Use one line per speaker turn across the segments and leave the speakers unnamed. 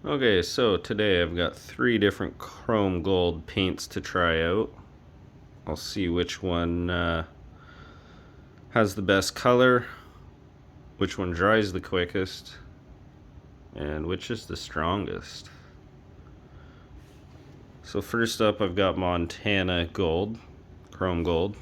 Okay, so today I've got 3 different chrome gold paints to try out. I'll see which one has the best color, which one dries the quickest, and which is the strongest. So first up I've got Montana gold, chrome gold.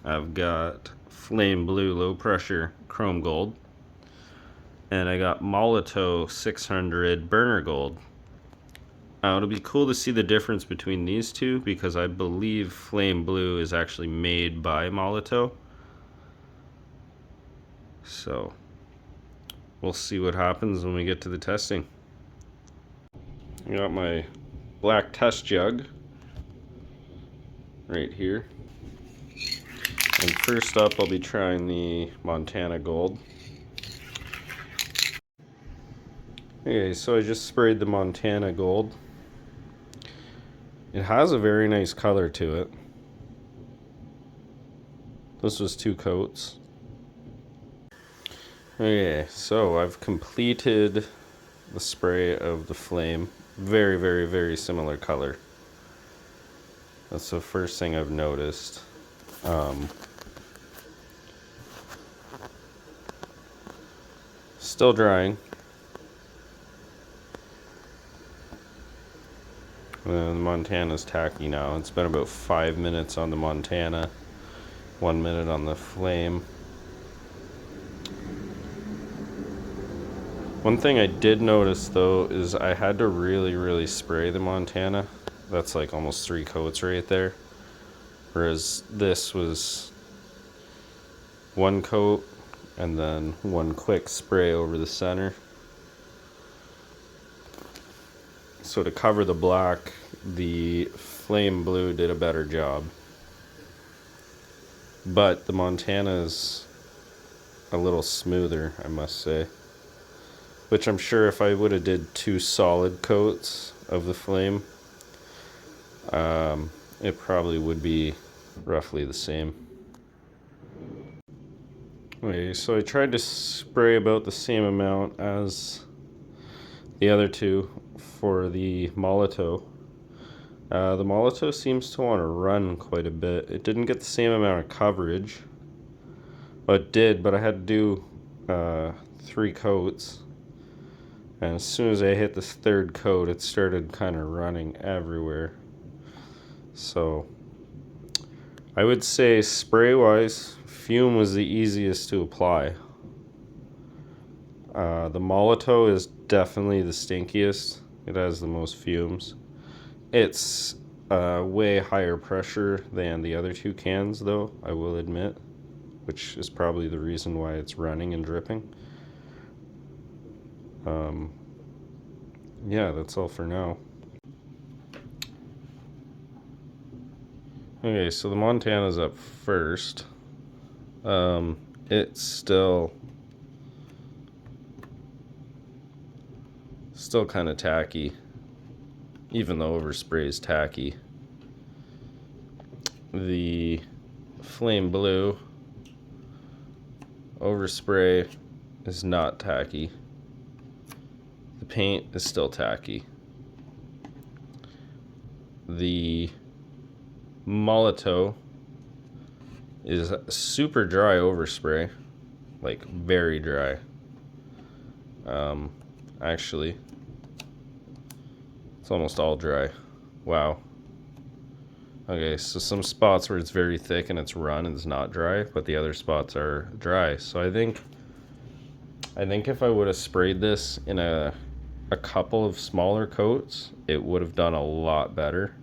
I've got flame blue low pressure chrome gold. And I got molotow 600 burner gold. It'll be cool to see the difference between these two because I believe flame blue is actually made by molotow. So we'll see what happens when we get to the testing. I got my black test jug right here. And first up I'll be trying the Montana gold. Okay, so I just sprayed the Montana gold. It has a very nice color to it. This was 2 coats. Okay, so I've completed the spray of the flame. Very, very, very similar color. That's the first thing I've noticed. Still drying. The Montana's tacky now. It's been about 5 minutes on the Montana, 1 minute on the flame. One thing I did notice though is I had to really spray the Montana. That's like almost 3 coats right there. Whereas this was 1 coat and then 1 quick spray over the center. So to cover the black, the flame blue did a better job. But the Montana is a little smoother, I must say. Which I'm sure if I would have did 2 solid coats of the flame, it probably would be roughly the same. Okay, so I tried to spray about the same amount as the other 2 for the molotow. The molotow seems to want to run quite a bit. It didn't get the same amount of coverage. Well, it did, but I had to do 3 coats. And as soon as I hit this 3rd coat, it started kind of running everywhere. So I would say spray-wise, fume was the easiest to apply. The molotow is definitely the stinkiest. It has the most fumes. It's way higher pressure than the other 2 cans, though, I will admit, which is probably the reason why it's running and dripping. Yeah, that's all for now. Okay, so the Montana's up first. It's still kind of tacky, even though overspray is tacky. The flame blue overspray is not tacky. The paint is still tacky. The molotow is super dry overspray, like very dry. Actually, it's almost all dry. Wow. Okay, so some spots where it's very thick and it's run and it's not dry, but the other spots are dry. So I think if I would have sprayed this in a couple of smaller coats, it would have done a lot better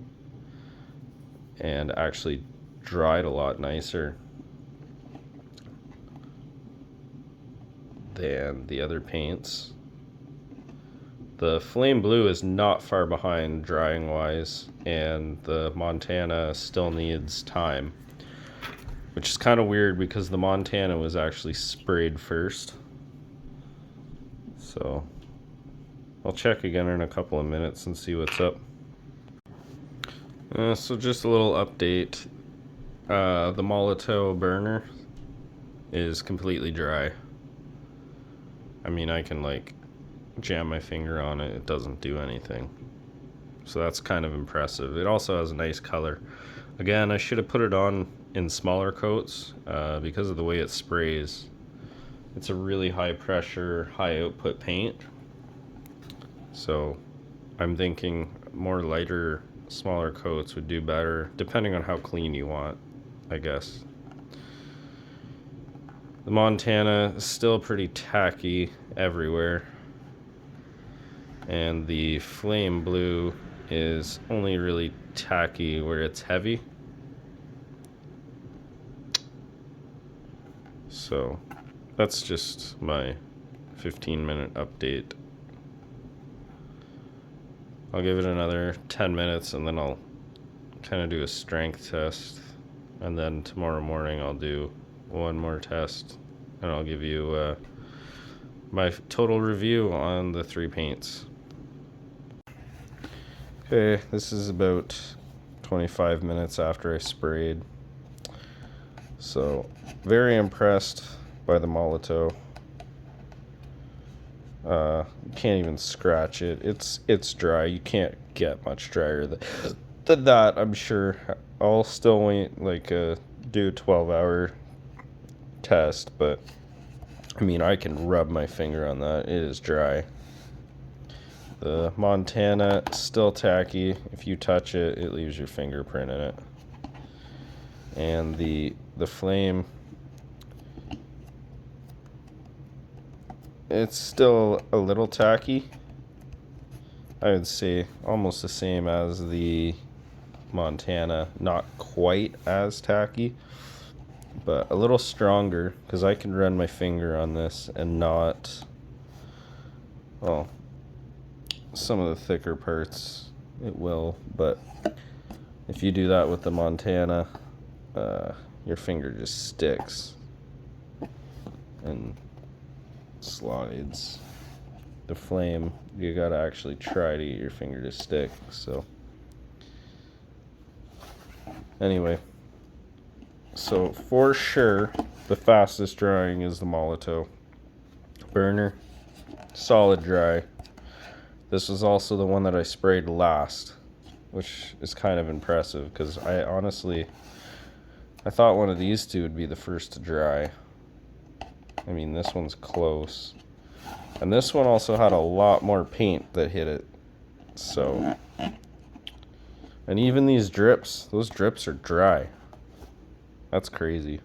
and actually dried a lot nicer than the other paints. The flame blue is not far behind drying wise, and the Montana still needs time, which is kind of weird because the Montana was actually sprayed first. So I'll check again in a couple of minutes and see what's up. So just a little update. The molotow burner is completely dry. I mean, I can like jam my finger on it, it doesn't do anything. So that's kind of impressive. It also has a nice color. Again, I should have put it on in smaller coats because of the way it sprays. It's a really high pressure, high output paint. So I'm thinking more lighter, smaller coats would do better, depending on how clean you want, I guess. The Montana is still pretty tacky everywhere. And the flame blue is only really tacky where it's heavy. So that's just my 15-minute update. I'll give it another 10 minutes and then I'll kind of do a strength test. And then tomorrow morning I'll do one more test and I'll give you my total review on the 3 paints. Okay, this is about 25 minutes after I sprayed. So, very impressed by the molotow. Can't even scratch it. It's dry. You can't get much drier than that, I'm sure. I'll still wait, do a 12-hour test, but I mean, I can rub my finger on that. It is dry. The Montana, still tacky. If you touch it, it leaves your fingerprint in it. And the flame, it's still a little tacky. I would say almost the same as the Montana. Not quite as tacky, but a little stronger, because I can run my finger on this and not, well, some of the thicker parts it will, but if you do that with the Montana, your finger just sticks and slides. The flame, you gotta actually try to get your finger to stick. So anyway, so for sure the fastest drying is the molotow. Burner, solid dry. This was also the one that I sprayed last, which is kind of impressive because I thought one of these two would be the first to dry. I mean, this one's close. And this one also had a lot more paint that hit it. So, and even these drips, those drips are dry. That's crazy.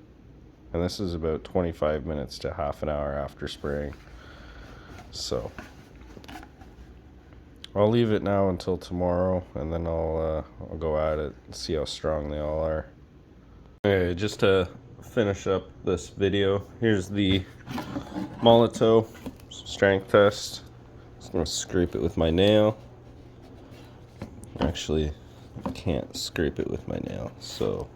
And this is about 25 minutes to half an hour after spraying. So I'll leave it now until tomorrow, and then I'll go at it and see how strong they all are. Okay, just to finish up this video, here's the molotow strength test. Just gonna scrape it with my nail. Actually, I can't scrape it with my nail, so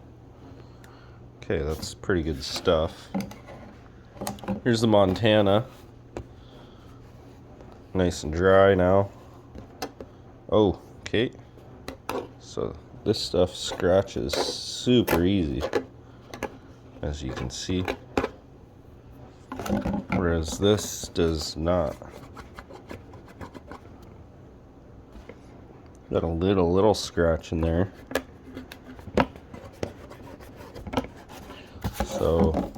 okay, that's pretty good stuff. Here's the Montana. Nice and dry now. Oh, okay. So this stuff scratches super easy, as you can see. Whereas this does not. Got a little scratch in there. So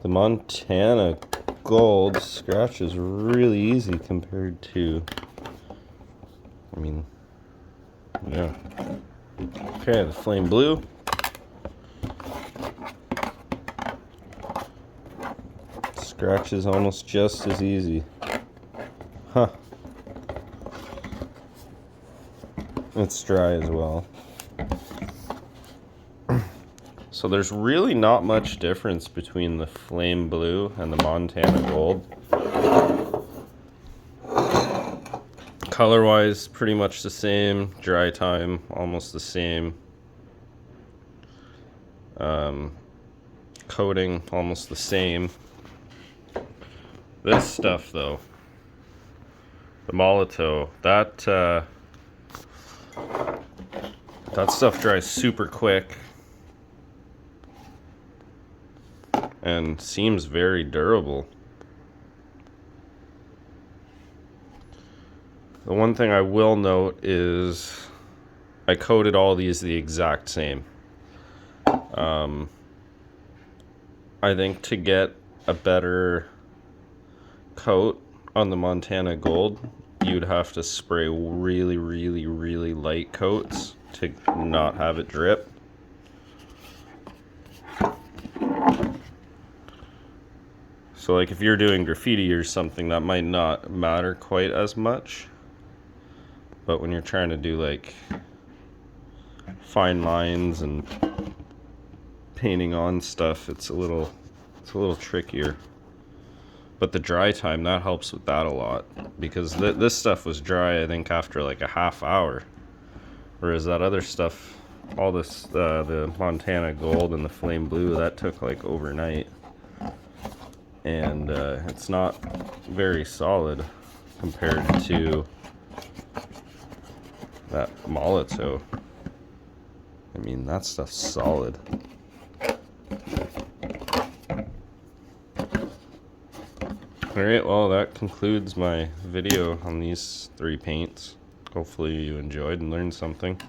the Montana Gold scratches really easy compared to, I mean, yeah. Okay, the Flame Blue. Scratches almost just as easy. Huh. It's dry as well. So there's really not much difference between the Flame Blue and the Montana Gold. Color-wise, pretty much the same. Dry time, almost the same. Coating, almost the same. This stuff, though, the molotow, that stuff dries super quick and seems very durable. The one thing I will note is I coated all these the exact same. I think to get a better coat on the Montana Gold, you'd have to spray really, really, really light coats to not have it drip. So like if you're doing graffiti or something, that might not matter quite as much. But when you're trying to do like fine lines and painting on stuff, it's a little trickier. But the dry time, that helps with that a lot, because this stuff was dry I think after like a half hour, whereas that other stuff, all this the Montana Gold and the Flame Blue, that took like overnight, and it's not very solid compared to that molotow. I mean, that stuff's solid. Alright, well, that concludes my video on these 3 paints. Hopefully you enjoyed and learned something.